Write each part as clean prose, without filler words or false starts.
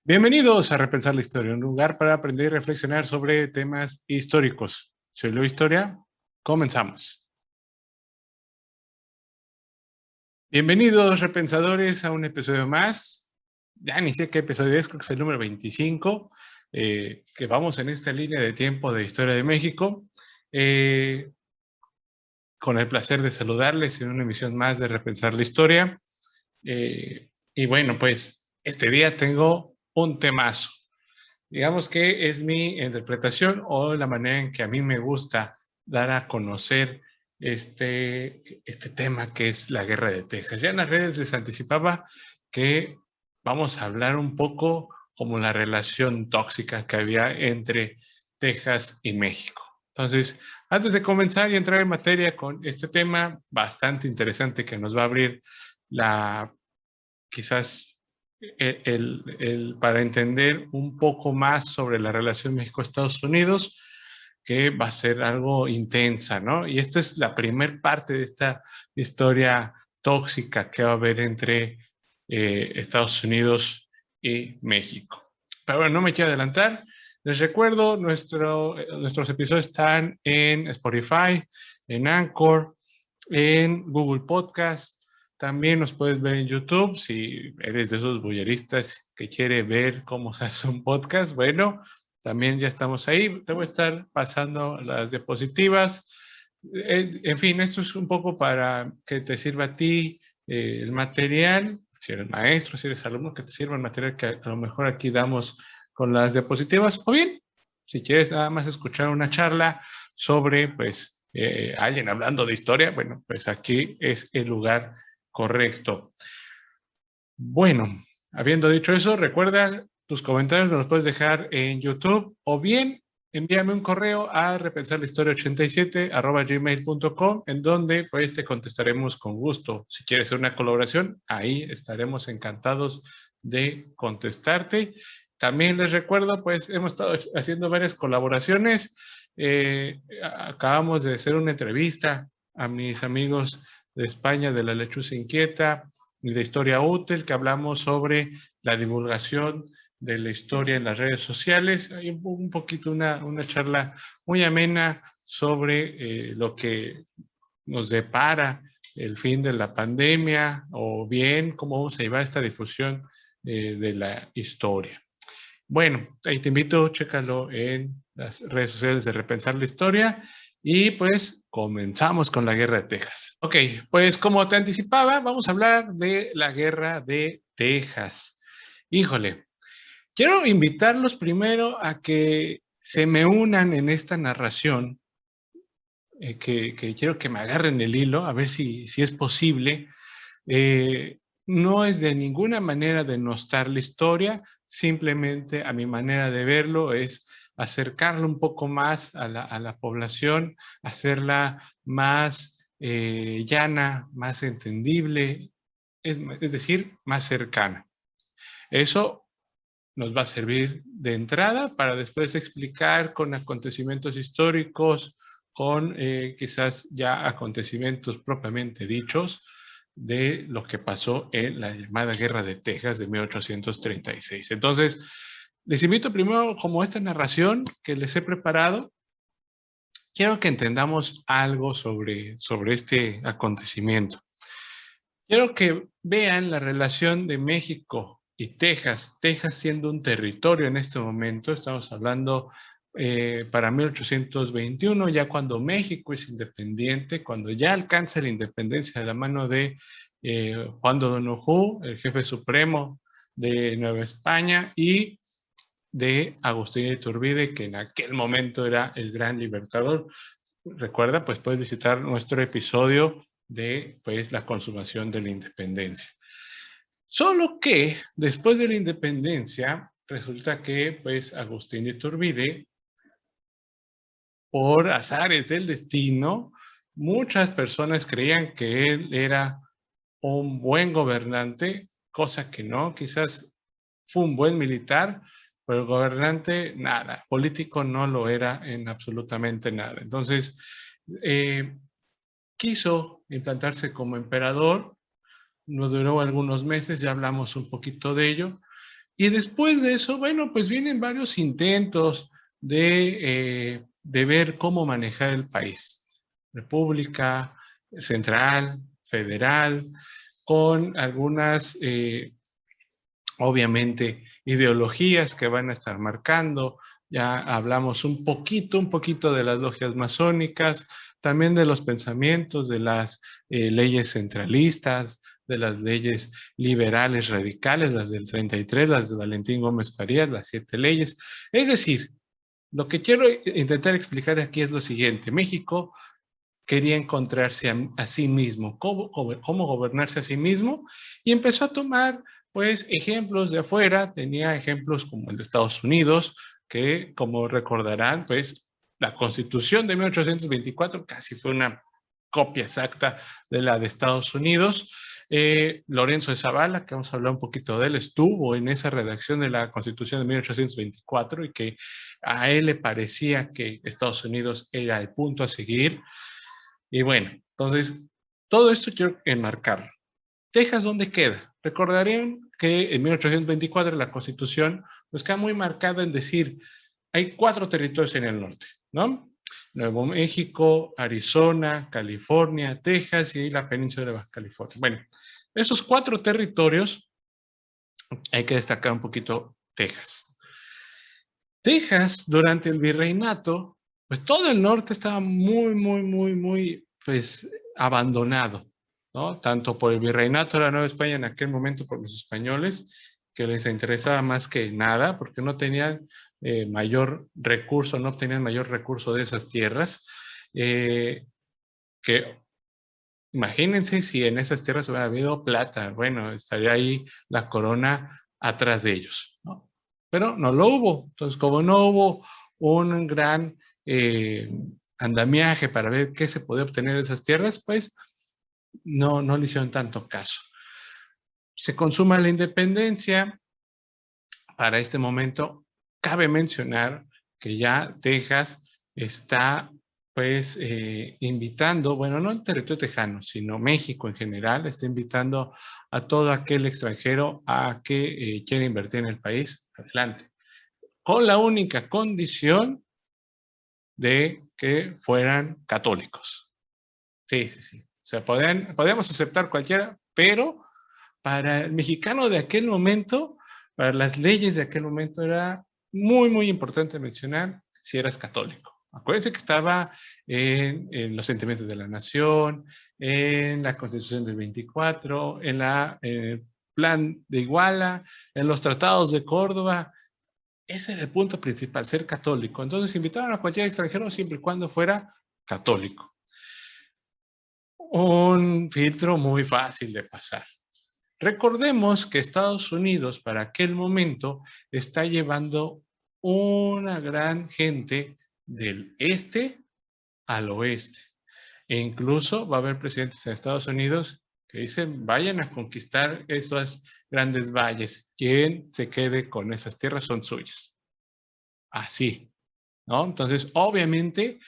Bienvenidos a Repensar la Historia, un lugar para aprender y reflexionar sobre temas históricos. Soy Luis Historia. Comenzamos. Bienvenidos, repensadores, a un episodio más. Ya ni sé qué episodio es, creo que es el número 25, que vamos en esta línea de tiempo de Historia de México. Con el placer de saludarles en una emisión más de Repensar la Historia. Y bueno, pues este día tengo un temazo. Digamos que es mi interpretación o la manera en que a mí me gusta dar a conocer este tema que es la Guerra de Texas. Ya en las redes les anticipaba que vamos a hablar un poco como la relación tóxica que había entre Texas y México. Entonces, antes de comenzar y entrar en materia con este tema bastante interesante que nos va a abrir la quizás para entender un poco más sobre la relación México-Estados Unidos, que va a ser algo intensa, ¿no? Y esta es la primer parte de esta historia tóxica que va a haber entre Estados Unidos y México. Pero bueno, no me quiero adelantar. Les recuerdo, nuestros episodios están en Spotify, en Anchor, en Google Podcast. También nos puedes ver en YouTube si eres de esos bulleristas que quiere ver cómo se hace un podcast. Bueno, también ya estamos ahí. Te voy a estar pasando las diapositivas. En fin, esto es un poco para que te sirva a ti el material. Si eres maestro, si eres alumno, que te sirva el material que a lo mejor aquí damos con las diapositivas. O bien, si quieres nada más escuchar una charla sobre, pues, alguien hablando de historia, bueno, pues aquí es el lugar correcto. Bueno, habiendo dicho eso, recuerda tus comentarios me los puedes dejar en YouTube o bien envíame un correo a repensarlahistoria87@gmail.com en donde pues te contestaremos con gusto. Si quieres hacer una colaboración, ahí estaremos encantados de contestarte. También les recuerdo, pues hemos estado haciendo varias colaboraciones. Acabamos de hacer una entrevista a mis amigos de España de la Lechuza Inquieta y de Historia Útil, que hablamos sobre la divulgación de la historia en las redes sociales. Hay un poquito una charla muy amena sobre lo que nos depara el fin de la pandemia o bien cómo vamos a llevar esta difusión de la historia. Bueno, ahí te invito, chécalo en las redes sociales de Repensar la Historia y pues comenzamos con la Guerra de Texas. Ok, pues como te anticipaba, vamos a hablar de la Guerra de Texas. Híjole, quiero invitarlos primero a que se me unan en esta narración, que quiero que me agarren el hilo, a ver si es posible. No es de ninguna manera denostar la historia, simplemente a mi manera de verlo es acercarlo un poco más a la población, hacerla más llana, más entendible, es decir, más cercana. Eso nos va a servir de entrada para después explicar con acontecimientos históricos, con quizás ya acontecimientos propiamente dichos de lo que pasó en la llamada Guerra de Texas de 1836. Entonces, les invito primero como esta narración que les he preparado. Quiero que entendamos algo sobre este acontecimiento. Quiero que vean la relación de México y Texas, Texas siendo un territorio en este momento, estamos hablando para 1821, ya cuando México es independiente, cuando ya alcanza la independencia de la mano de Juan de Donojú, el jefe supremo de Nueva España, y de Agustín de Iturbide, que en aquel momento era el gran libertador. Recuerda, pues puedes visitar nuestro episodio de pues, la consumación de la independencia. Solo que después de la independencia, resulta que pues, Agustín de Iturbide, por azares del destino, muchas personas creían que él era un buen gobernante, cosa que no, quizás fue un buen militar, pero el gobernante nada, político no lo era en absolutamente nada. Entonces, quiso implantarse como emperador, no duró algunos meses, ya hablamos un poquito de ello, Y después de eso, bueno, pues vienen varios intentos de ver cómo manejar el país. República, central, federal, con algunas, obviamente, ideologías que van a estar marcando. Ya hablamos un poquito de las logias masónicas, también de los pensamientos, de las leyes centralistas, de las leyes liberales radicales, las del 33, las de Valentín Gómez Farías, las 7 leyes. Es decir, lo que quiero intentar explicar aquí es lo siguiente. México quería encontrarse a sí mismo, cómo gobernarse a sí mismo, y empezó a tomar, pues, ejemplos de afuera. Tenía ejemplos como el de Estados Unidos, que, como recordarán, pues, la Constitución de 1824 casi fue una copia exacta de la de Estados Unidos. Lorenzo de Zavala, que vamos a hablar un poquito de él, estuvo en esa redacción de la Constitución de 1824 y que a él le parecía que Estados Unidos era el punto a seguir. Y bueno, entonces, todo esto quiero enmarcarlo. ¿Texas dónde queda? Recordarían que en 1824 la Constitución pues queda muy marcada en decir, hay 4 territorios en el norte, ¿no? Nuevo México, Arizona, California, Texas y la península de Baja California. Bueno, esos 4 territorios hay que destacar un poquito Texas. Texas, durante el virreinato, pues todo el norte estaba muy, pues, abandonado, ¿no? Tanto por el virreinato de la Nueva España en aquel momento, por los españoles, que les interesaba más que nada, porque no tenían mayor recurso, no obtenían mayor recurso de esas tierras, que imagínense si en esas tierras hubiera habido plata, bueno, estaría ahí la corona atrás de ellos, ¿no? Pero no lo hubo. Entonces, como no hubo un gran andamiaje para ver qué se podía obtener de esas tierras, pues no le hicieron tanto caso. Se consuma la independencia. Para este momento, cabe mencionar que ya Texas está, pues, invitando, bueno, no el territorio tejano, sino México en general, está invitando a todo aquel extranjero a que quiera invertir en el país, adelante, con la única condición de que fueran católicos. Sí, sí, sí. O sea, podíamos aceptar cualquiera, pero para el mexicano de aquel momento, para las leyes de aquel momento, era muy importante mencionar si eras católico. Acuérdense que estaba en los sentimientos de la nación, en la Constitución del 24, en el Plan de Iguala, en los tratados de Córdoba. Ese era el punto principal, ser católico. Entonces invitaron a cualquier extranjero siempre y cuando fuera católico. Un filtro muy fácil de pasar. Recordemos que Estados Unidos para aquel momento está llevando una gran gente del este al oeste. E incluso va a haber presidentes en Estados Unidos que dicen, vayan a conquistar esos grandes valles. Quien se quede con esas tierras son suyas. Así, ¿no? Entonces, obviamente,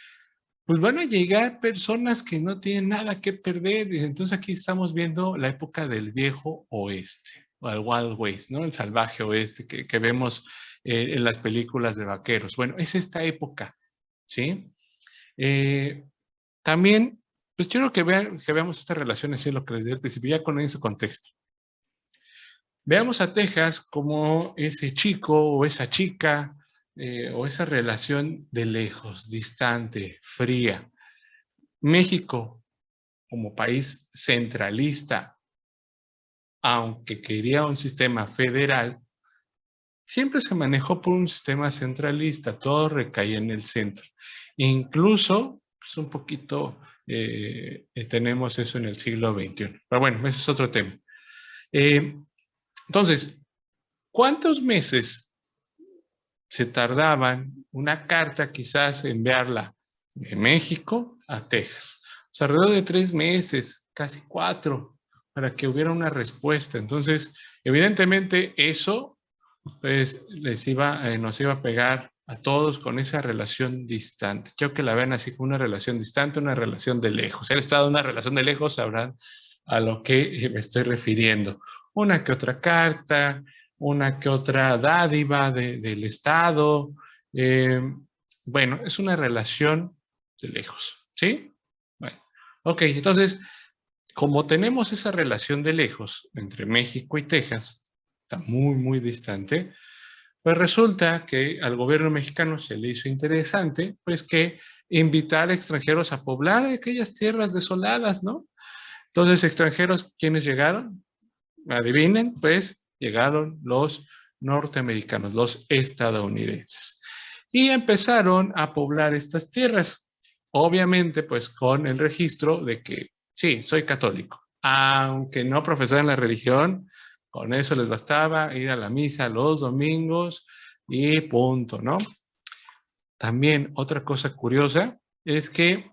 pues van a llegar personas que no tienen nada que perder. Y entonces aquí estamos viendo la época del viejo oeste, o el Wild West, ¿no? El salvaje oeste que vemos en las películas de vaqueros. Bueno, es esta época, ¿sí? También, pues quiero que veamos esta relación, así lo que les di al principio, ya con ese contexto. Veamos a Texas como ese chico o esa chica, o esa relación de lejos, distante, fría. México, como país centralista, aunque quería un sistema federal, siempre se manejó por un sistema centralista, todo recaía en el centro. Incluso, pues un poquito tenemos eso en el siglo XXI. Pero bueno, ese es otro tema. Entonces, ¿cuántos meses se tardaban una carta quizás enviarla de México a Texas? O sea, alrededor de 3 meses, casi 4, para que hubiera una respuesta. Entonces, evidentemente eso pues nos iba a pegar a todos con esa relación distante. Quiero que la vean así como una relación distante, una relación de lejos. Si han estado en una relación de lejos, sabrán a lo que me estoy refiriendo. Una que otra carta, una que otra dádiva del Estado. eh, bueno, es una relación de lejos, ¿sí? Bueno, ok, entonces, como tenemos esa relación de lejos entre México y Texas, está muy, muy distante, pues resulta que al gobierno mexicano se le hizo interesante, pues que invitar a extranjeros a poblar aquellas tierras desoladas, ¿no? Entonces, extranjeros, ¿quiénes llegaron? Adivinen, pues llegaron los norteamericanos, los estadounidenses. Y empezaron a poblar estas tierras. Obviamente, pues con el registro de que, sí, soy católico. Aunque no profesaran la religión, con eso les bastaba ir a la misa los domingos y punto, ¿no? También otra cosa curiosa es que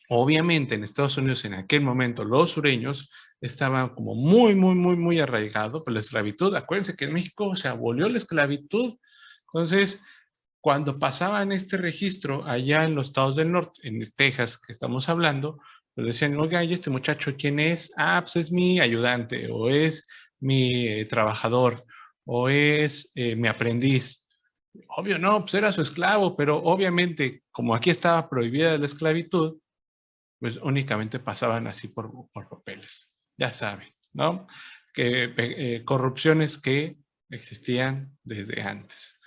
obviamente en Estados Unidos en aquel momento los sureños estaban como muy, muy, muy, muy arraigados por la esclavitud. Acuérdense que en México se abolió la esclavitud. Entonces, cuando pasaban este registro allá en los estados del norte, en Texas que estamos hablando, pues decían, oiga, ¿y este muchacho quién es? Ah, pues es mi ayudante, o es mi trabajador, o es mi aprendiz. Obvio, no, pues era su esclavo, pero obviamente, como aquí estaba prohibida la esclavitud, pues únicamente pasaban así por papeles. Ya saben, ¿no? Que corrupciones que existían desde antes.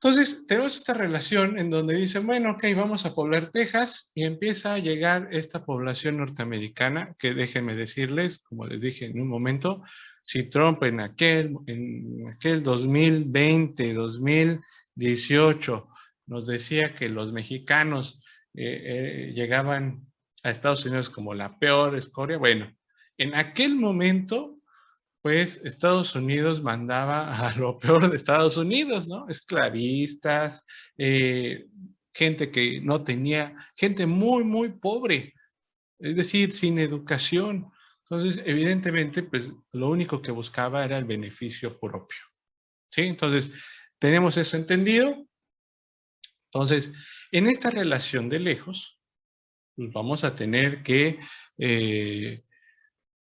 Entonces, tenemos esta relación en donde dicen, bueno, ok, vamos a poblar Texas y empieza a llegar esta población norteamericana que déjenme decirles, como les dije en un momento, si Trump en aquel 2020, 2018 nos decía que los mexicanos llegaban a Estados Unidos como la peor escoria, bueno, en aquel momento pues Estados Unidos mandaba a lo peor de Estados Unidos, ¿no? Esclavistas, eh, gente que no tenía, gente muy, muy pobre, es decir, sin educación. Entonces, evidentemente, pues lo único que buscaba era el beneficio propio, ¿sí? Entonces, tenemos eso entendido. Entonces, en esta relación de lejos, pues vamos a tener que,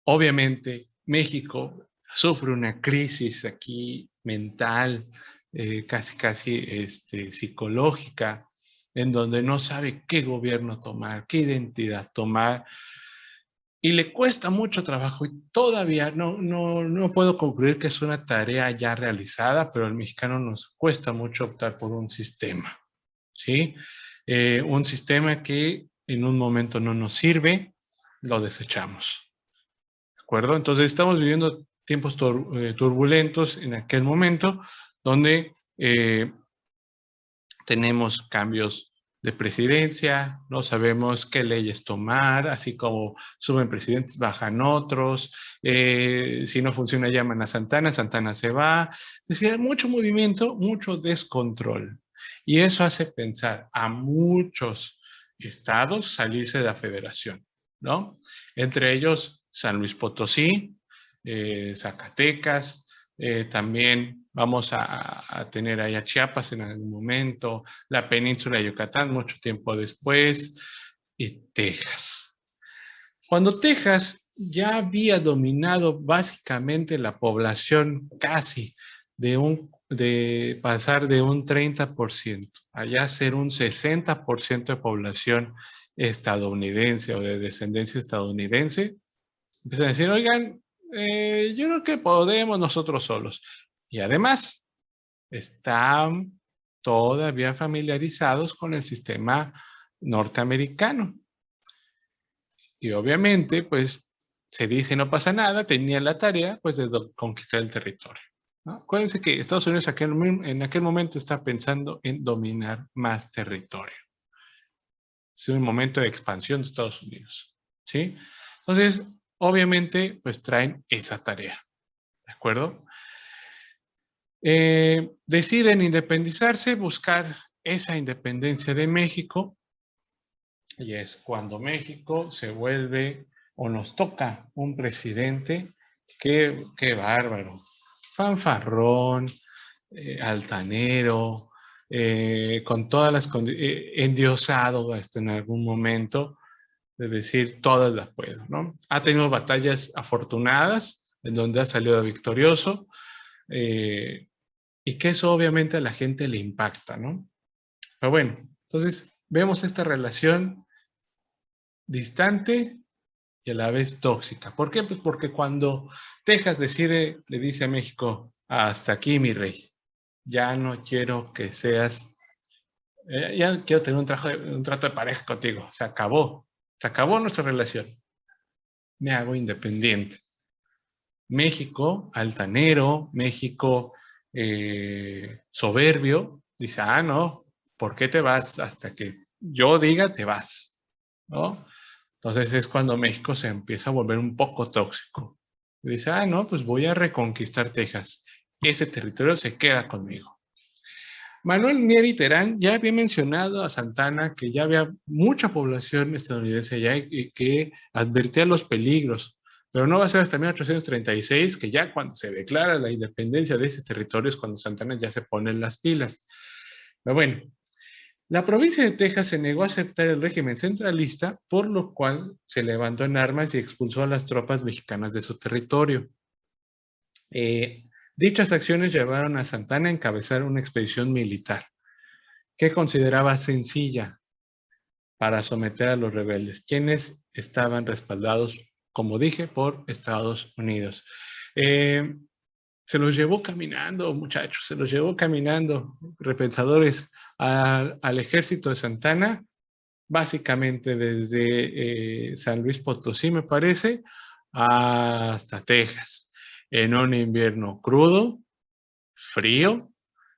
obviamente, México sufre una crisis aquí mental, casi, casi psicológica, en donde no sabe qué gobierno tomar, qué identidad tomar, y le cuesta mucho trabajo y todavía no puedo concluir que es una tarea ya realizada, pero al mexicano nos cuesta mucho optar por un sistema, ¿sí? Un sistema que en un momento no nos sirve, lo desechamos. ¿De acuerdo? Entonces estamos viviendo tiempos turbulentos en aquel momento donde tenemos cambios de presidencia, no sabemos qué leyes tomar, así como suben presidentes, bajan otros, si no funciona llaman a Santana, Santana se va, es decir, hay mucho movimiento, mucho descontrol. Y eso hace pensar a muchos estados salirse de la federación, ¿no? Entre ellos San Luis Potosí, Zacatecas, también vamos a tener ahí a Chiapas en algún momento, la península de Yucatán mucho tiempo después, y Texas. Cuando Texas ya había dominado básicamente la población casi de pasar de un 30% allá ser un 60% de población estadounidense o de descendencia estadounidense, empiezan a decir, oigan, yo creo que podemos nosotros solos. Y además, están todavía familiarizados con el sistema norteamericano. Y obviamente, pues, se dice no pasa nada, tenían la tarea, pues, de conquistar el territorio, ¿no? Acuérdense que Estados Unidos en aquel momento está pensando en dominar más territorio. Es un momento de expansión de Estados Unidos, ¿sí? Entonces, obviamente, pues traen esa tarea, ¿de acuerdo? Deciden independizarse, buscar esa independencia de México, y es cuando México se vuelve o nos toca un presidente, qué bárbaro, fanfarrón, altanero, con todas las endiosado hasta en algún momento, de decir todas las puedo, ¿no? Ha tenido batallas afortunadas en donde ha salido victorioso, y que eso obviamente a la gente le impacta, ¿no? Pero bueno, entonces vemos esta relación distante y a la vez tóxica. ¿Por qué? Pues porque cuando Texas decide, le dice a México, hasta aquí mi rey, ya no quiero que seas, ya quiero tener un trato de pareja contigo, se acabó nuestra relación, me hago independiente. México, altanero, México soberbio, dice, ah, no, ¿por qué te vas? Hasta que yo diga, te vas, ¿no? Entonces es cuando México se empieza a volver un poco tóxico. Dice, ah, no, pues voy a reconquistar Texas. Ese territorio se queda conmigo. Manuel Mier y Terán ya había mencionado a Santana que ya había mucha población estadounidense allá y que advertía los peligros, pero no va a ser hasta 1836 que ya cuando se declara la independencia de ese territorio es cuando Santana ya se pone las pilas. Pero bueno, la provincia de Texas se negó a aceptar el régimen centralista, por lo cual se levantó en armas y expulsó a las tropas mexicanas de su territorio. Dichas acciones llevaron a Santana a encabezar una expedición militar que consideraba sencilla para someter a los rebeldes, quienes estaban respaldados, como dije, por Estados Unidos. Se los llevó caminando, muchachos, se los llevó caminando, repensadores, al ejército de Santana, básicamente desde San Luis Potosí, me parece, hasta Texas, en un invierno crudo, frío,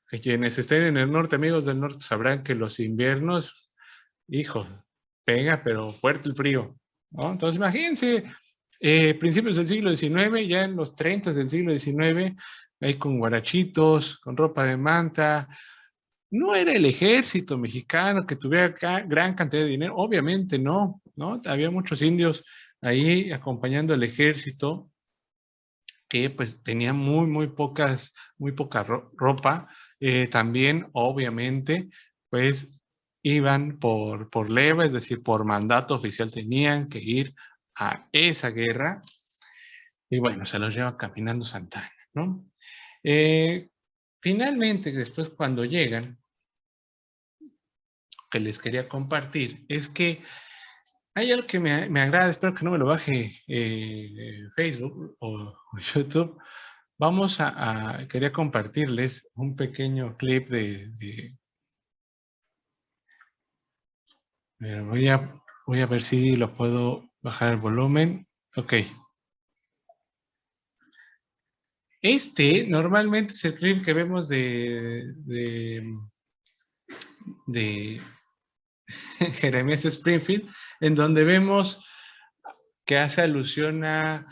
que quienes estén en el norte, amigos del norte, sabrán que los inviernos, hijo, pega, pero fuerte el frío, ¿no? Entonces, imagínense, principios del siglo XIX, ya en los 30 del siglo XIX, ahí con guarachitos, con ropa de manta. No era el ejército mexicano que tuviera gran cantidad de dinero, obviamente no, ¿no? Había muchos indios ahí acompañando al ejército que pues tenía muy poca ropa. También, obviamente, pues iban por leva, es decir, por mandato oficial tenían que ir a esa guerra. Y bueno, se los lleva caminando Santana, ¿no? Finalmente, después cuando llegan, que les quería compartir, es que hay algo que me agrada, espero que no me lo baje Facebook o YouTube. Quería compartirles un pequeño clip voy a ver si lo puedo bajar el volumen. Ok. Este normalmente es el clip que vemos de Jeremías Springfield, en donde vemos que hace alusión a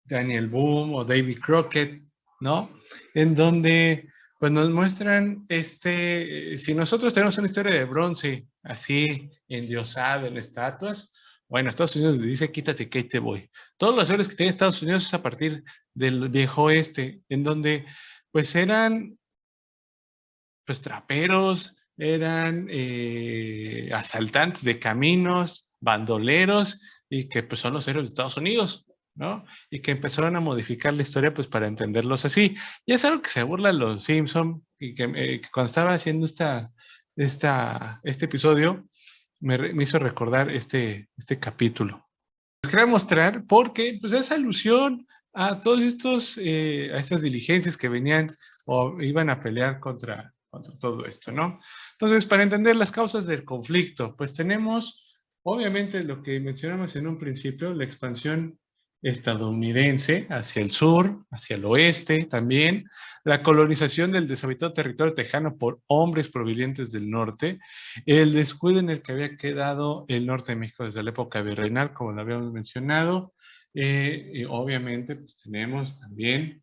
Daniel Boone o David Crockett, ¿no? En donde pues nos muestran si nosotros tenemos una historia de bronce así endiosada en estatuas, bueno, Estados Unidos dice quítate que ahí te voy. Todos los héroes que tiene Estados Unidos es a partir del viejo oeste, en donde pues eran pues traperos, eran asaltantes de caminos, bandoleros, y que pues son los héroes de Estados Unidos, ¿no? Y que empezaron a modificar la historia pues para entenderlos así. Y es algo que se burla los Simpson y que cuando estaba haciendo este episodio me hizo recordar este capítulo. Les quería mostrar porque pues es alusión a todos a estas diligencias que venían o iban a pelear contra todo esto, ¿no? Entonces, para entender las causas del conflicto, pues tenemos, obviamente, lo que mencionamos en un principio, la expansión estadounidense hacia el sur, hacia el oeste también, la colonización del deshabitado territorio tejano por hombres provenientes del norte, el descuido en el que había quedado el norte de México desde la época virreinal, como lo habíamos mencionado, y obviamente pues tenemos también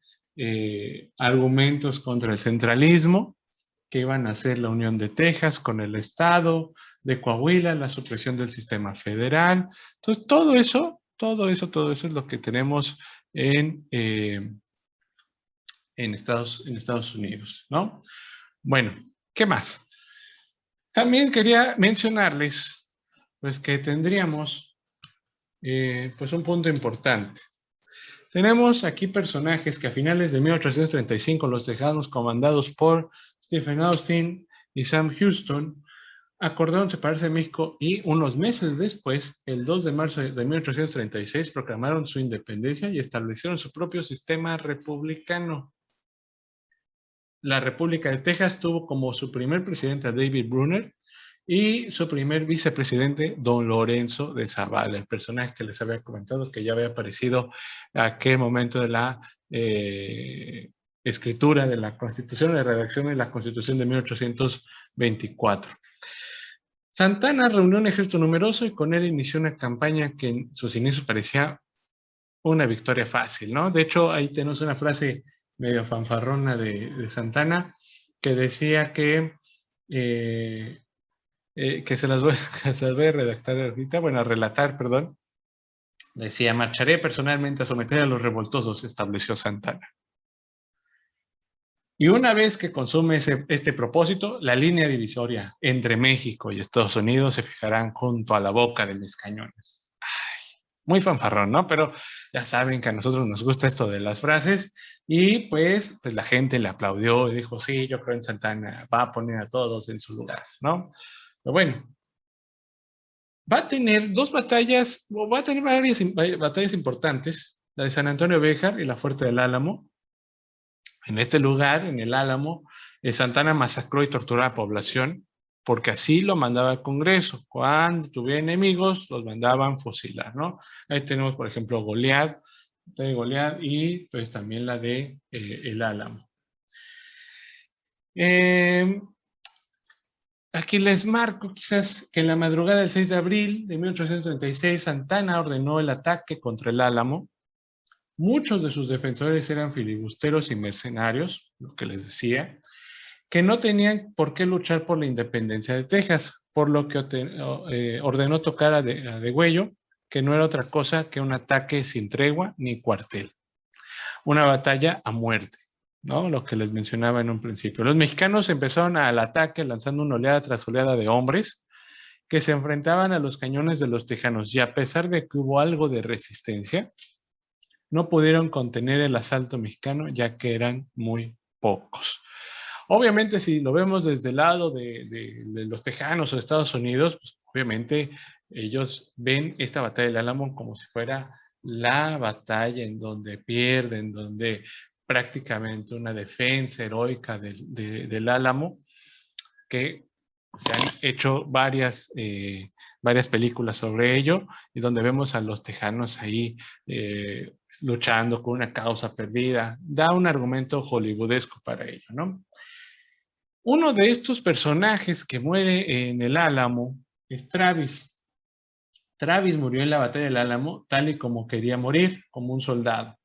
argumentos contra el centralismo, que iban a hacer la unión de Texas con el estado de Coahuila, la supresión del sistema federal. Entonces, todo eso es lo que tenemos en Estados Unidos, ¿no? Bueno, ¿qué más? También quería mencionarles, pues, que tendríamos, pues, un punto importante. Tenemos aquí personajes que a finales de 1835 los tejanos comandados por Stephen Austin y Sam Houston acordaron separarse de México y unos meses después, el 2 de marzo de 1836, proclamaron su independencia y establecieron su propio sistema republicano. La República de Texas tuvo como su primer presidente a David Brunner y su primer vicepresidente, don Lorenzo de Zavala, el personaje que les había comentado que ya había aparecido a aquel momento de la escritura de la Constitución, la redacción de la Constitución de 1824. Santana reunió un ejército numeroso y con él inició una campaña que en sus inicios parecía una victoria fácil, ¿no? De hecho, ahí tenemos una frase medio fanfarrona de Santana que decía que se las voy a redactar ahorita, bueno, a relatar, perdón. Decía, marcharé personalmente a someter a los revoltosos, estableció Santana. Y una vez que consume este propósito, la línea divisoria entre México y Estados Unidos se fijarán junto a la boca de mis cañones. Ay, muy fanfarrón, ¿no? Pero ya saben que a nosotros nos gusta esto de las frases y pues la gente le aplaudió y dijo, sí, yo creo en Santana, va a poner a todos en su lugar, ¿no? Pero bueno, va a tener dos batallas, o va a tener varias batallas importantes, la de San Antonio Béjar y la Fuerte del Álamo. En este lugar, en el Álamo, Santana masacró y torturó a la población porque así lo mandaba el Congreso. Cuando tuviera enemigos, los mandaban fusilar, ¿no? Ahí tenemos, por ejemplo, Goliat y pues también la de el Álamo. Aquí les marco quizás que en la madrugada del 6 de abril de 1836 Santana ordenó el ataque contra el Álamo. Muchos de sus defensores eran filibusteros y mercenarios, lo que les decía, que no tenían por qué luchar por la independencia de Texas, por lo que ordenó tocar a Degüello, que no era otra cosa que un ataque sin tregua ni cuartel. Una batalla a muerte, ¿no? Lo que les mencionaba en un principio. Los mexicanos empezaron al ataque lanzando una oleada tras oleada de hombres que se enfrentaban a los cañones de los tejanos y a pesar de que hubo algo de resistencia, no pudieron contener el asalto mexicano ya que eran muy pocos. Obviamente, si lo vemos desde el lado de los tejanos o de Estados Unidos, pues obviamente ellos ven esta batalla del Álamo como si fuera la batalla en donde pierden, donde prácticamente una defensa heroica del Álamo, que se han hecho varias películas sobre ello, y donde vemos a los tejanos ahí luchando con una causa perdida. Da un argumento hollywoodesco para ello, ¿no? Uno de estos personajes que muere en el Álamo es Travis. Travis murió en la batalla del Álamo tal y como quería morir, como un soldado.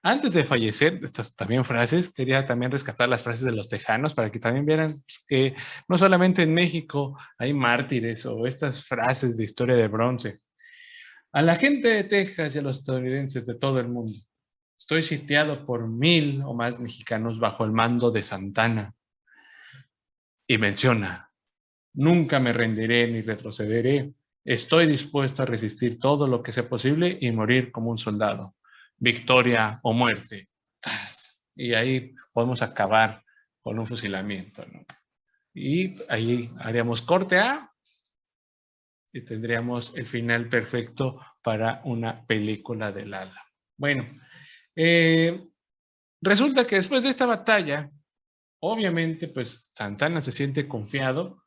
Antes de fallecer, estas también frases, quería también rescatar las frases de los tejanos para que también vieran que no solamente en México hay mártires o estas frases de historia de bronce. A la gente de Texas y a los estadounidenses de todo el mundo, estoy sitiado por 1000 o más mexicanos bajo el mando de Santana. Y menciona, nunca me rendiré ni retrocederé. Estoy dispuesto a resistir todo lo que sea posible y morir como un soldado. Victoria o muerte. Y ahí podemos acabar con un fusilamiento, ¿no? Y ahí haríamos corte A y tendríamos el final perfecto para una película del Álamo. Bueno, resulta que después de esta batalla, obviamente, pues Santana se siente confiado,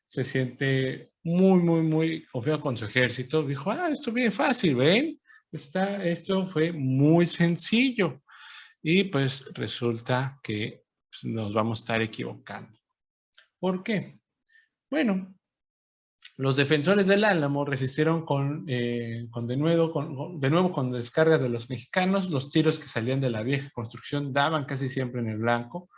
se siente muy confiado con su ejército. Dijo, esto bien fácil, ¿ven? Esto fue muy sencillo. Y pues resulta que pues, nos vamos a estar equivocando. ¿Por qué? Bueno, los defensores del Álamo resistieron de nuevo con descargas de los mexicanos. Los tiros que salían de la vieja construcción daban casi siempre en el blanco,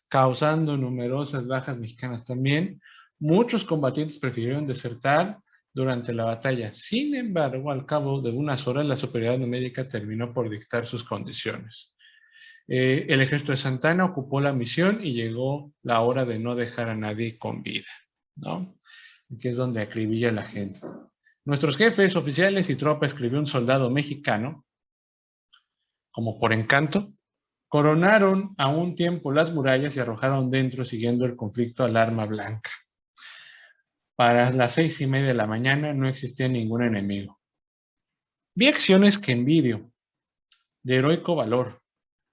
causando numerosas bajas mexicanas también. Muchos combatientes prefirieron desertar durante la batalla. Sin embargo, al cabo de unas horas, la superioridad numérica terminó por dictar sus condiciones. El ejército de Santana ocupó la misión y llegó la hora de no dejar a nadie con vida, ¿no? Que es donde acribilla a la gente. Nuestros jefes, oficiales y tropas, escribió un soldado mexicano, como por encanto, coronaron a un tiempo las murallas y arrojaron dentro, siguiendo el conflicto, al arma blanca. Para las 6:30 de la mañana no existía ningún enemigo. Vi acciones que envidio, de heroico valor.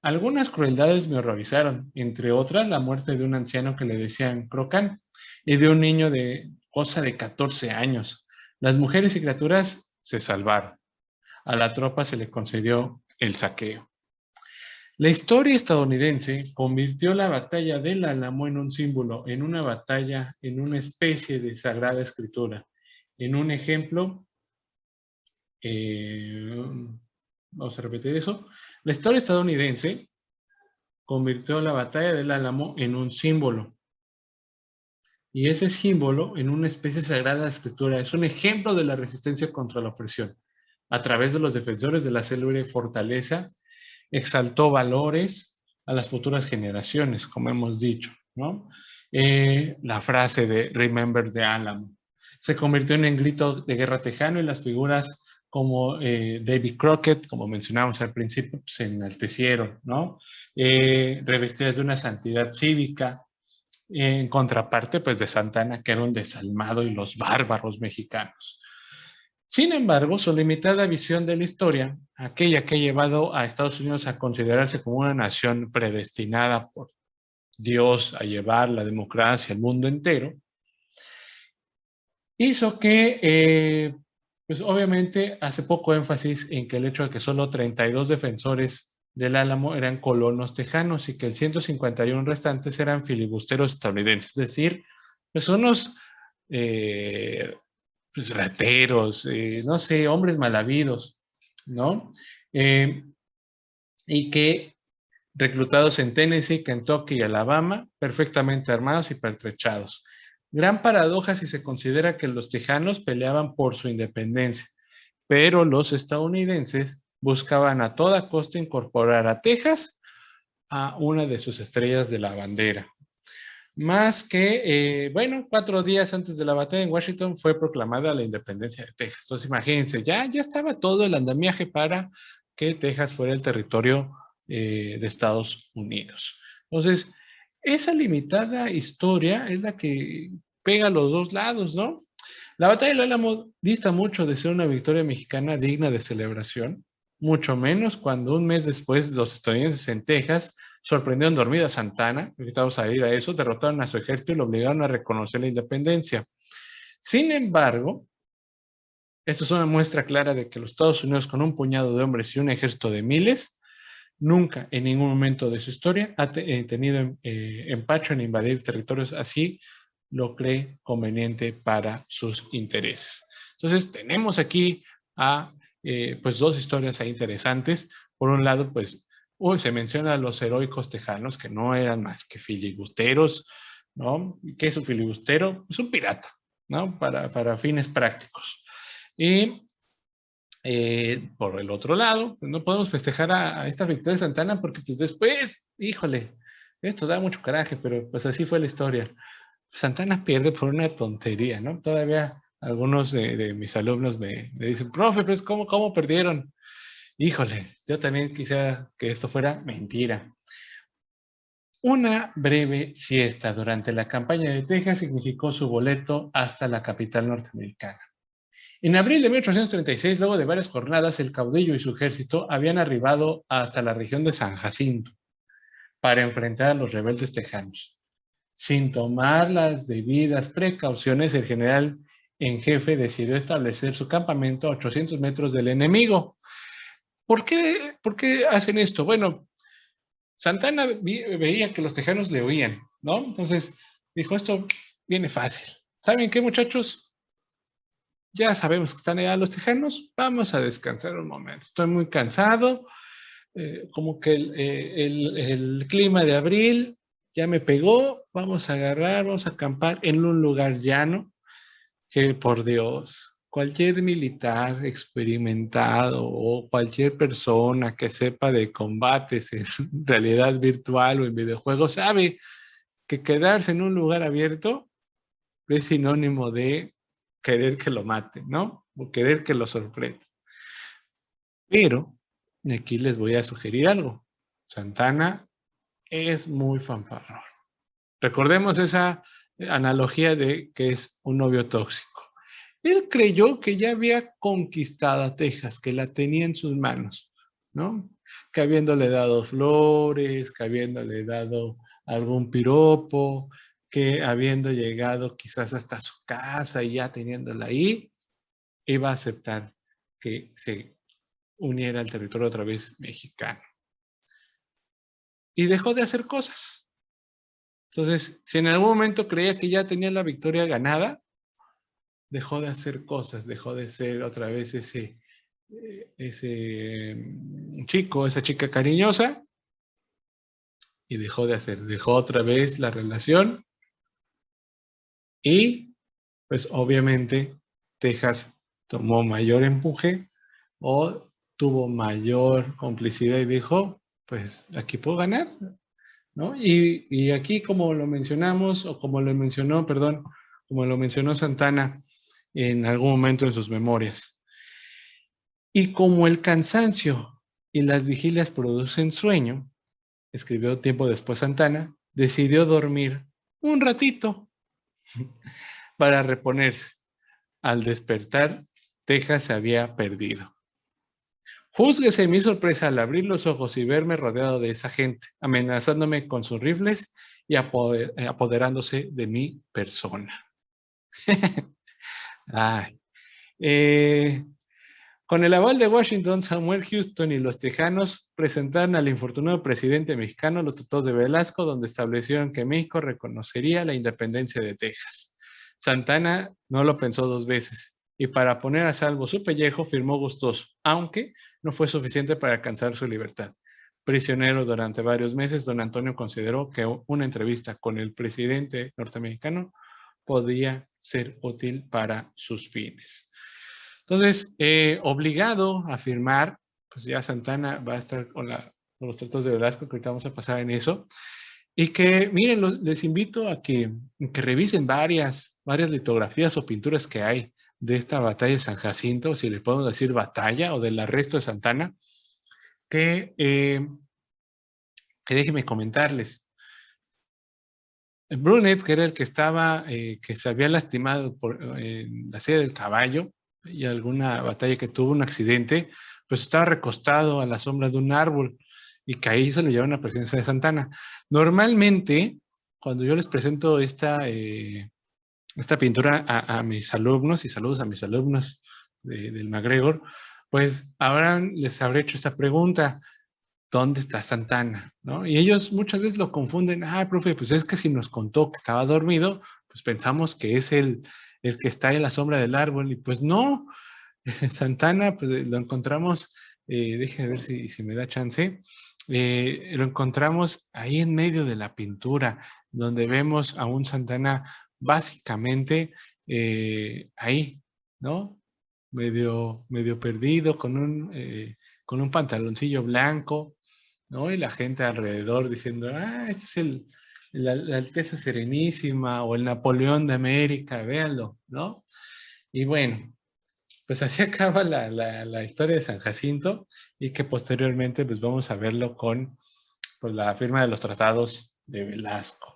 Algunas crueldades me horrorizaron, entre otras la muerte de un anciano que le decían Crocán y de un niño de cosa de 14 años. Las mujeres y criaturas se salvaron. A la tropa se le concedió el saqueo. La historia estadounidense convirtió la batalla del Álamo en un símbolo, en una batalla, en una especie de sagrada escritura, en un ejemplo. Vamos a repetir eso. La historia estadounidense convirtió la batalla del Álamo en un símbolo, y ese símbolo en una especie sagrada de escritura. Es un ejemplo de la resistencia contra la opresión. A través de los defensores de la célebre fortaleza, exaltó valores a las futuras generaciones, como hemos dicho, ¿no? La frase de Remember the Alamo se convirtió en un grito de guerra tejano, y las figuras como David Crockett, como mencionamos al principio, se enaltecieron, ¿no? Revestidas de una santidad cívica, en contraparte pues de Santana, que era un desalmado, y los bárbaros mexicanos. Sin embargo, su limitada visión de la historia, aquella que ha llevado a Estados Unidos a considerarse como una nación predestinada por Dios a llevar la democracia al mundo entero, hizo que, pues obviamente, hace poco énfasis en que el hecho de que solo 32 defensores del Álamo eran colonos tejanos y que el 151 restantes eran filibusteros estadounidenses, es decir, pues unos pues, rateros, no sé, hombres mal habidos, ¿no? Y que reclutados en Tennessee, Kentucky y Alabama, perfectamente armados y pertrechados. Gran paradoja si se considera que los tejanos peleaban por su independencia, pero los estadounidenses buscaban a toda costa incorporar a Texas a una de sus estrellas de la bandera. Más que, bueno, 4 días antes de la batalla en Washington fue proclamada la independencia de Texas. Entonces, imagínense, ya estaba todo el andamiaje para que Texas fuera el territorio de Estados Unidos. Entonces, esa limitada historia es la que pega a los dos lados, ¿no? La batalla del Álamo dista mucho de ser una victoria mexicana digna de celebración, mucho menos cuando un mes después los estadounidenses en Texas sorprendieron dormida a Santana, ahorita vamos a ir a eso, derrotaron a su ejército y lo obligaron a reconocer la independencia. Sin embargo, esto es una muestra clara de que los Estados Unidos, con un puñado de hombres y un ejército de miles, nunca en ningún momento de su historia ha tenido empacho en invadir territorios así lo cree conveniente para sus intereses. Entonces, tenemos aquí a pues dos historias ahí interesantes. Por un lado, pues se menciona a los heroicos tejanos, que no eran más que filibusteros, ¿no? ¿Qué es un filibustero? Es un pirata, ¿no? Para fines prácticos. Y por el otro lado, pues no podemos festejar a esta victoria de Santana porque pues después, híjole, esto da mucho coraje, pero pues así fue la historia. Santana pierde por una tontería, ¿no? Todavía algunos de mis alumnos me dicen, profe, pues ¿cómo perdieron? Híjole, yo también quisiera que esto fuera mentira. Una breve siesta durante la campaña de Texas significó su boleto hasta la capital norteamericana. En abril de 1836, luego de varias jornadas, el caudillo y su ejército habían arribado hasta la región de San Jacinto para enfrentar a los rebeldes tejanos. Sin tomar las debidas precauciones, el general en jefe decidió establecer su campamento a 800 metros del enemigo. ¿Por qué hacen esto? Bueno, Santana veía que los tejanos le oían, ¿no? Entonces dijo, esto viene fácil. ¿Saben qué, muchachos? Ya sabemos que están allá los tejanos, vamos a descansar un momento. Estoy muy cansado, como que el clima de abril ya me pegó, vamos a agarrar, vamos a acampar en un lugar llano, que por Dios, cualquier militar experimentado o cualquier persona que sepa de combates en realidad virtual o en videojuegos sabe que quedarse en un lugar abierto es sinónimo de querer que lo maten, ¿no? O querer que lo sorprenda. Pero Y aquí les voy a sugerir algo. Santana es muy fanfarrón. Recordemos esa analogía de que es un novio tóxico. Él creyó que ya había conquistado a Texas, que la tenía en sus manos, ¿no? Que habiéndole dado flores, que habiéndole dado algún piropo, que habiendo llegado quizás hasta su casa y ya teniéndola ahí, iba a aceptar que se uniera al territorio otra vez mexicano. Y dejó de hacer cosas. Entonces, si en algún momento creía que ya tenía la victoria ganada, dejó de hacer cosas, dejó de ser otra vez ese chico, esa chica cariñosa, y dejó otra vez la relación, y pues obviamente Texas tomó mayor empuje o tuvo mayor complicidad y dijo, pues aquí puedo ganar, ¿no? Y aquí como lo mencionamos, o como lo mencionó, perdón, como lo mencionó Santana en algún momento en sus memorias. Y como el cansancio y las vigilias producen sueño, escribió tiempo después Santana, decidió dormir un ratito para reponerse. Al despertar, Texas se había perdido. Júzguese mi sorpresa al abrir los ojos y verme rodeado de esa gente, amenazándome con sus rifles y apoderándose de mi persona. Ay. Con el aval de Washington, Samuel Houston y los tejanos presentaron al infortunado presidente mexicano los tratados de Velasco, donde establecieron que México reconocería la independencia de Texas. Santana no lo pensó dos veces, y para poner a salvo su pellejo firmó gustoso, aunque no fue suficiente para alcanzar su libertad. Prisionero durante varios meses, don Antonio consideró que una entrevista con el presidente norteamericano podía ser útil para sus fines. Entonces, obligado a firmar, pues ya Santana va a estar con los tratados de Velasco, que ahorita vamos a pasar en eso, y que, miren, les invito a que revisen varias litografías o pinturas que hay de esta batalla de San Jacinto, si le podemos decir batalla, o del arresto de Santana, que déjenme comentarles. Brunet, que era el que estaba, que se había lastimado por la silla del caballo y alguna batalla que tuvo un accidente, pues estaba recostado a la sombra de un árbol y que ahí se lo llevaron a presencia de Santana. Normalmente, cuando yo les presento esta pintura a mis alumnos, y saludos a mis alumnos del MacGregor, pues les habré hecho esta pregunta: ¿dónde está Santana? ¿No? Y ellos muchas veces lo confunden. Profe, pues es que si nos contó que estaba dormido, pues pensamos que es el que está en la sombra del árbol, y pues no. Santana, pues lo encontramos, déjenme ver si me da chance, lo encontramos ahí en medio de la pintura, donde vemos a un Santana básicamente ahí, ¿no? Medio perdido, con un pantaloncillo blanco, ¿no? Y la gente alrededor diciendo, este es la Alteza Serenísima o el Napoleón de América, véanlo, ¿no? Y bueno, pues así acaba la historia de San Jacinto, y que posteriormente pues vamos a verlo con pues, la firma de los tratados de Velasco.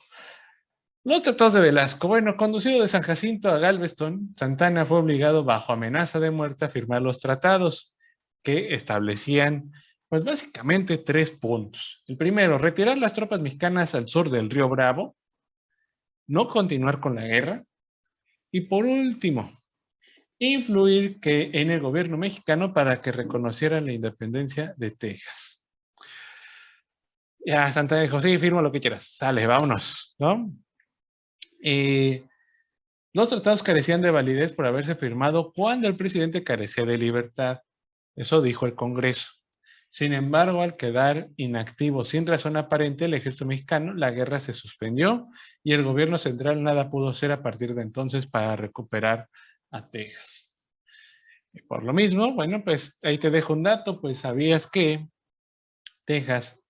Los tratados de Velasco. Bueno, conducido de San Jacinto a Galveston, Santana fue obligado bajo amenaza de muerte a firmar los tratados, que establecían pues básicamente 3 puntos. El primero, retirar las tropas mexicanas al sur del río Bravo, no continuar con la guerra, y por último, influir en el gobierno mexicano para que reconociera la independencia de Texas. Ya Santana dijo, sí, firmo lo que quieras, sale, vámonos, ¿no? Los tratados carecían de validez por haberse firmado cuando el presidente carecía de libertad. Eso dijo el Congreso. Sin embargo, al quedar inactivo sin razón aparente el ejército mexicano, la guerra se suspendió y el gobierno central nada pudo hacer a partir de entonces para recuperar a Texas. Y por lo mismo, bueno, pues ahí te dejo un dato, pues sabías que Texas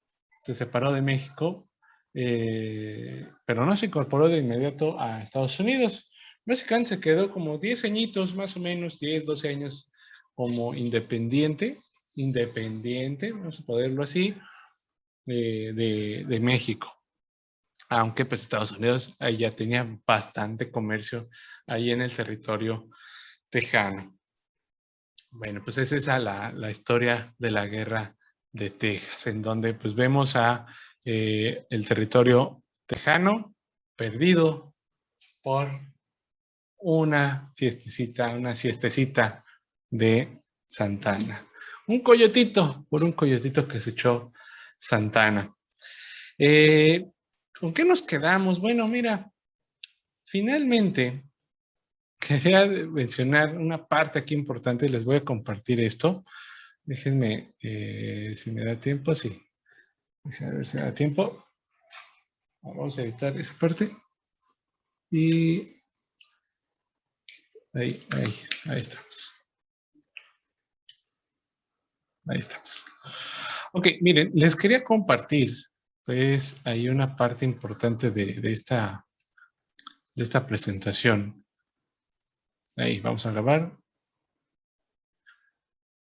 se separó de México, pero no se incorporó de inmediato a Estados Unidos. Básicamente se quedó como 10 añitos, más o menos, 10, 12 años como independiente, independiente, vamos a ponerlo así, de México. Aunque pues Estados Unidos ahí ya tenía bastante comercio ahí en el territorio tejano. Bueno, pues esa es la historia de la guerra de Texas, en donde pues vemos a el territorio tejano perdido por una fiestecita, una siestecita de Santana. Un coyotito, por un coyotito que se echó Santana. ¿Con qué nos quedamos? Bueno, mira, finalmente quería mencionar una parte aquí importante. Les voy a compartir esto. Déjenme, si me da tiempo, sí. Déjenme ver si me da tiempo. Vamos a editar esa parte. Y ahí estamos. Ahí estamos. Ok, miren, les quería compartir, pues, hay una parte importante de esta presentación. Ahí, vamos a grabar.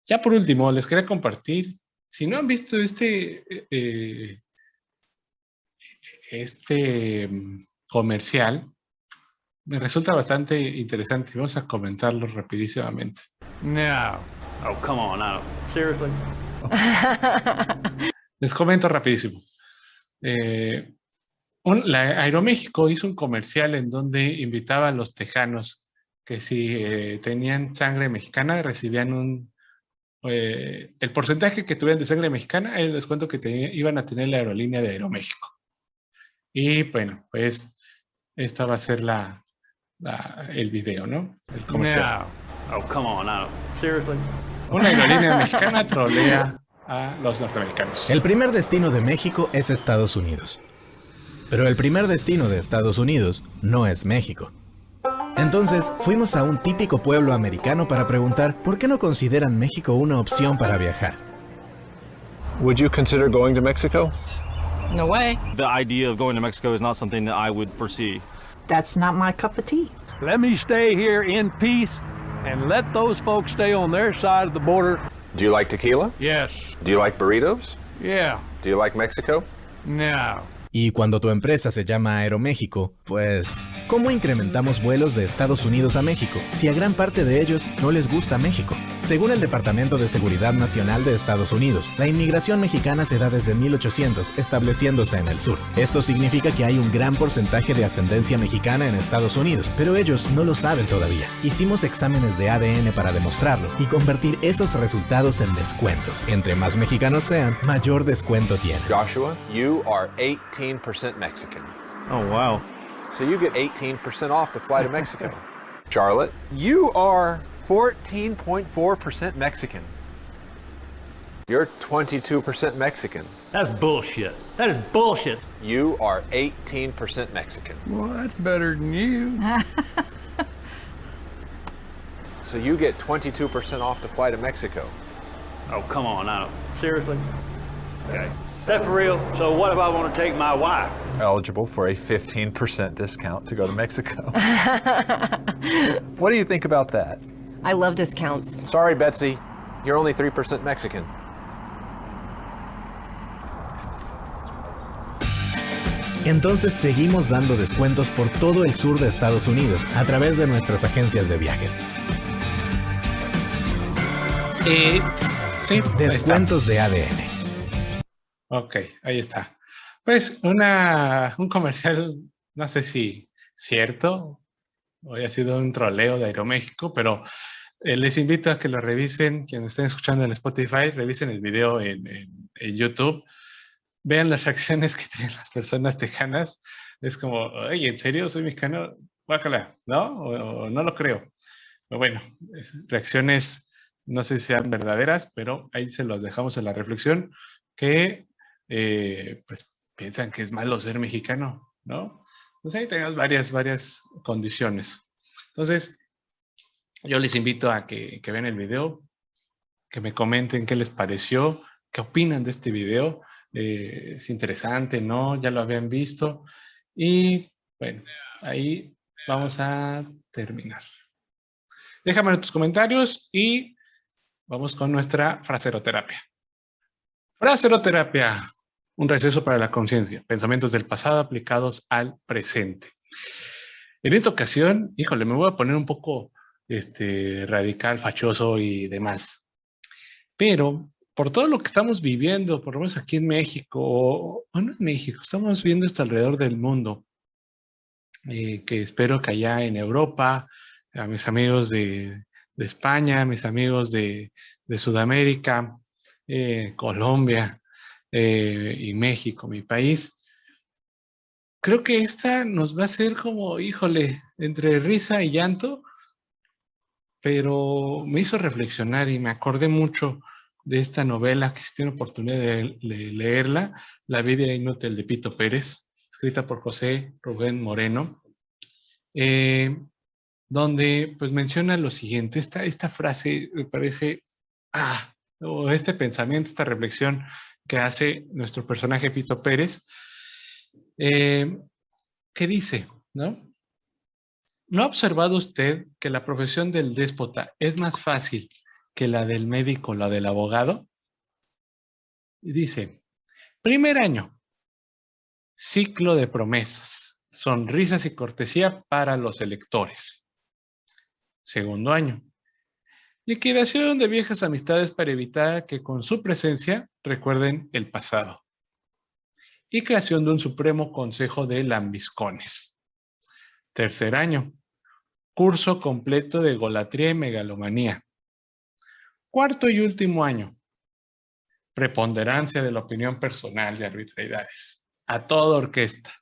Ya por último, les quería compartir, si no han visto comercial, me resulta bastante interesante. Vamos a comentarlo rapidísimamente. No. Oh, come on, now. Seriously? Les comento rapidísimo. Aeroméxico hizo un comercial en donde invitaba a los tejanos que si tenían sangre mexicana recibían el porcentaje que tuvieran de sangre mexicana, el descuento que iban a tener la aerolínea de Aeroméxico. Y bueno, pues esta va a ser el video, ¿no? El comercial. No. Oh, come on, now. Seriously? Una aerolínea mexicana trolea a los norteamericanos. El primer destino de México es Estados Unidos. Pero el primer destino de Estados Unidos no es México. Entonces, fuimos a un típico pueblo americano para preguntar por qué no consideran México una opción para viajar. Would you consider going to Mexico? No way. The idea of going to Mexico is not something that I would foresee. That's not my cup of tea. Let me stay here in peace and let those folks stay on their side of the border. Do you like tequila? Yes. Do you like burritos? Yeah. Do you like Mexico? No. Y cuando tu empresa se llama Aeroméxico, pues, ¿cómo incrementamos vuelos de Estados Unidos a México si a gran parte de ellos no les gusta México? Según el Departamento de Seguridad Nacional de Estados Unidos, la inmigración mexicana se da desde 1800, estableciéndose en el sur. Esto significa que hay un gran porcentaje de ascendencia mexicana en Estados Unidos, pero ellos no lo saben todavía. Hicimos exámenes de ADN para demostrarlo y convertir esos resultados en descuentos. Entre más mexicanos sean, mayor descuento tienen. Joshua, you are 18% Mexican. Oh, wow. So you get 18% off to fly to Mexico. Charlotte, you are 14.4% Mexican. You're 22% Mexican. That's bullshit. That is bullshit. You are 18% Mexican. Well, that's better than you. So you get 22% off to fly to Mexico. Oh, come on, now. Seriously? Okay. That's for real. So what if I want to take my wife? Eligible for a 15% discount to go to Mexico. What do you think about that? I love discounts. Sorry, Betsy. You're only 3% Mexican. Entonces seguimos dando descuentos por todo el sur de Estados Unidos a través de nuestras agencias de viajes. Sí, Descuentos de ADN. Ok, ahí está. Pues un comercial, no sé si cierto o haya sido un troleo de Aeroméxico, pero les invito a que lo revisen, quienes estén escuchando en Spotify, revisen el video en YouTube, vean las reacciones que tienen las personas tejanas. Es como, oye, ¿en serio soy mexicano? Guácala, ¿no? O no lo creo. Pero bueno, reacciones no sé si sean verdaderas, pero ahí se los dejamos en la reflexión, que pues piensan que es malo ser mexicano, ¿no? Entonces ahí tenemos varias condiciones. Entonces, yo les invito a que vean el video, que me comenten qué les pareció, qué opinan de este video, es interesante, ¿no? Ya lo habían visto. Y bueno, ahí vamos a terminar. Déjame en tus comentarios y vamos con nuestra fraseroterapia. Fraseroterapia, un receso para la conciencia, pensamientos del pasado aplicados al presente. En esta ocasión, híjole, me voy a poner un poco radical, fachoso y demás. Pero por todo lo que estamos viviendo, por lo menos aquí en México, o no en México, estamos viendo esto alrededor del mundo, que espero que allá en Europa, a mis amigos de España, a mis amigos de Sudamérica, Colombia y México, mi país, creo que esta nos va a ser como, híjole, entre risa y llanto, pero me hizo reflexionar y me acordé mucho de esta novela, que si tiene oportunidad de leerla, La vida inútil de Pito Pérez, escrita por José Rubén Moreno, donde pues menciona lo siguiente, esta frase me parece, o este pensamiento, esta reflexión que hace nuestro personaje Pito Pérez, que dice, ¿no? ¿No ha observado usted que la profesión del déspota es más fácil que la del médico o la del abogado? Y dice, primer año, ciclo de promesas, sonrisas y cortesía para los electores. Segundo año, liquidación de viejas amistades para evitar que con su presencia recuerden el pasado. Y creación de un supremo consejo de lambiscones. Tercer año, curso completo de golatría y megalomanía. Cuarto y último año, preponderancia de la opinión personal y arbitrariedades. A toda orquesta.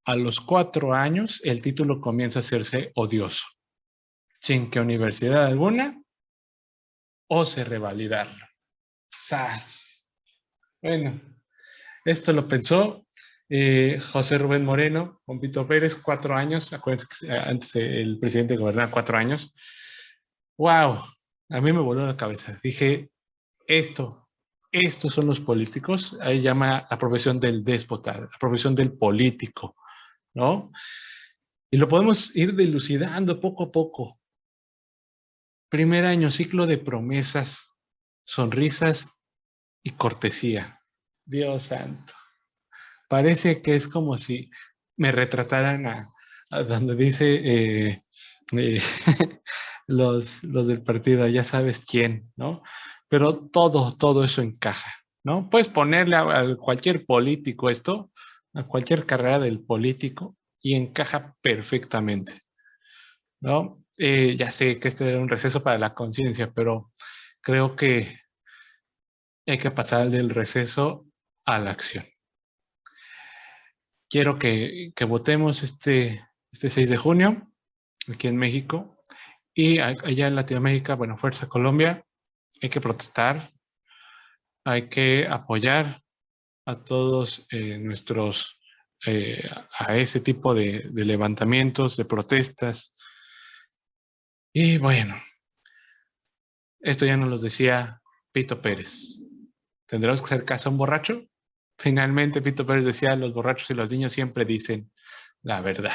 A los 4 años, el título comienza a hacerse odioso, sin que universidad alguna ose revalidarlo. ¡Sas! Bueno, esto lo pensó José Rubén Moreno, con Pito Pérez, 4 años. Acuérdense que antes el presidente gobernaba 4 años. ¡Wow! A mí me voló la cabeza. Dije, estos son los políticos. Ahí llama la profesión del déspota, la profesión del político, ¿no? Y lo podemos ir dilucidando poco a poco. Primer año, ciclo de promesas, sonrisas y cortesía. Dios santo. Parece que es como si me retrataran a donde dice los del partido, ya sabes quién, ¿no? Pero todo eso encaja, ¿no? Puedes ponerle a cualquier político esto, a cualquier carrera del político, y encaja perfectamente, ¿no? Ya sé que este era un receso para la conciencia, pero creo que hay que pasar del receso a la acción. Quiero que votemos este 6 de junio, aquí en México, y allá en Latinoamérica, bueno, Fuerza Colombia, hay que protestar, hay que apoyar a todos a ese tipo de levantamientos, de protestas. Y bueno, esto ya nos lo decía Pito Pérez. ¿Tendremos que hacer caso a un borracho? Finalmente, Pito Pérez decía, los borrachos y los niños siempre dicen la verdad.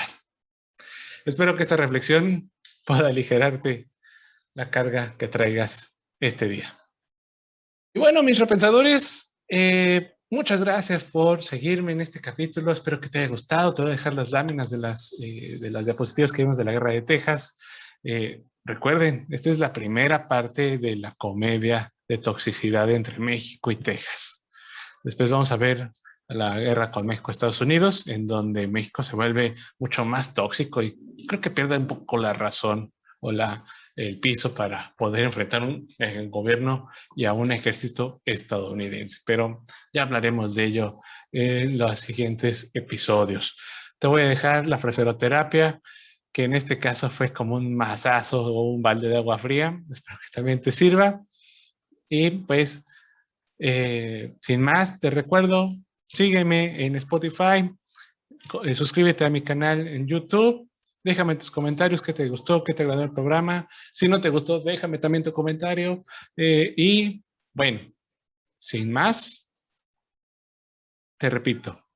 Espero que esta reflexión pueda aligerarte la carga que traigas este día. Y bueno, mis repensadores, muchas gracias por seguirme en este capítulo. Espero que te haya gustado. Te voy a dejar las láminas de las diapositivas que vimos de la Guerra de Texas. Recuerden, esta es la primera parte de la comedia de toxicidad entre México y Texas. Después vamos a ver la guerra con México-Estados Unidos, en donde México se vuelve mucho más tóxico y creo que pierde un poco la razón o el piso para poder enfrentar un gobierno y a un ejército estadounidense. Pero ya hablaremos de ello en los siguientes episodios. Te voy a dejar la fraseroterapia, que en este caso fue como un mazazo o un balde de agua fría. Espero que también te sirva. Y pues, sin más, te recuerdo, sígueme en Spotify, suscríbete a mi canal en YouTube, déjame tus comentarios, qué te gustó, qué te agradó el programa. Si no te gustó, déjame también tu comentario. Y bueno, sin más, te repito,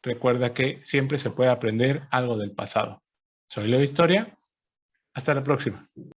recuerda que siempre se puede aprender algo del pasado. Soy Leo Historia. Hasta la próxima.